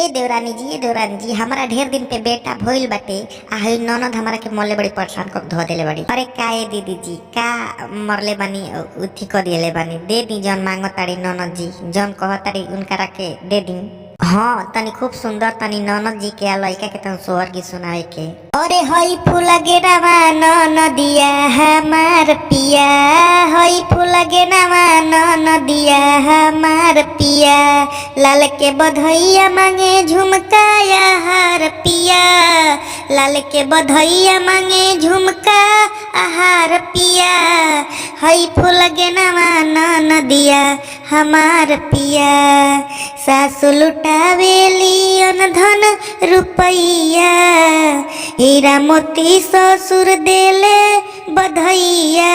ए देवरानी जी हमारा ढेर दिन पे बेटा भइल बाटे। आ हई ननद हमारा के मरले बड़ी परेशान कर धो देले बड़ी। अरे का ए दीदी जी का मरले बानी उथी कर दिले बानी। दे दी जन मांगो ताड़ी ननद जी जन कह ताड़ी उनकरा के दे दी। हाँ तनी खूब सुंदर तनी ननद जी के लइका के तन सोहर की सुनावे के। अरे हई फूल गेनावा ननदिया हमार पिया, हई फूल गेनावा ननदिया हमार पिया, लाल के बधैया मांगे झुमकाया हार पिया, लाल के बधैया मांगे झुमका आहार पिया, हई फूल गेनावा ननदिया हमार पिया, सासु लुटावेली अनधन रुपैया, हीरा मोती ससुर देले बधैया,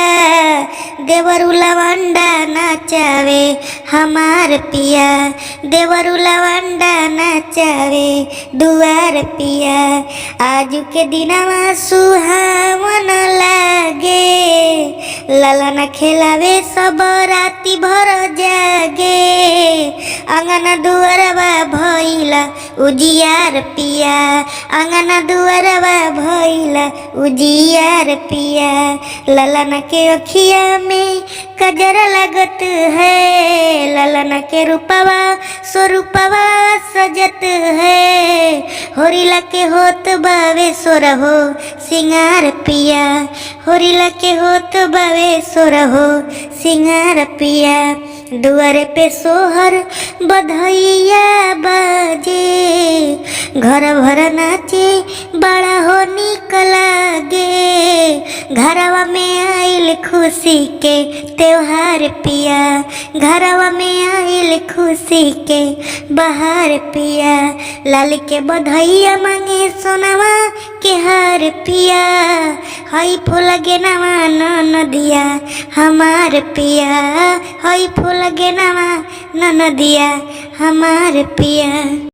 देवरु लवंडा नाचावे हमार पिया, देवरु लवंडा नाचावे दुआर पिया, आजू के दिनवा सुहावन लागे, ललन खेलावे सब राती भर जागे, अंगना दुआरवा भइला उजियार पिया, अंगना दुआरवा भइला उजियार पिया, ललन के अखिया में कजर लगत है, ललन के रूपवा स्वरूपवा सजत है, होरिला के होत बावे सोरहो सिंगार पिया, होरिला के होत बावे सोरहो सिंगार पिया, दुआरे पे सोहर बधैया बाजे, घर भर नाचे बड़ा हो निक लागे, घरवा में आइल खुशी के त्योहार पिया, घरवा में आइल खुशी के बहार पिया, लाल के बधैया मांगे सोनावा के हार पिया, हई फूल गेनावा ननदिया हमार पिया, हई फूल गेनावा ननदिया हमार पिया।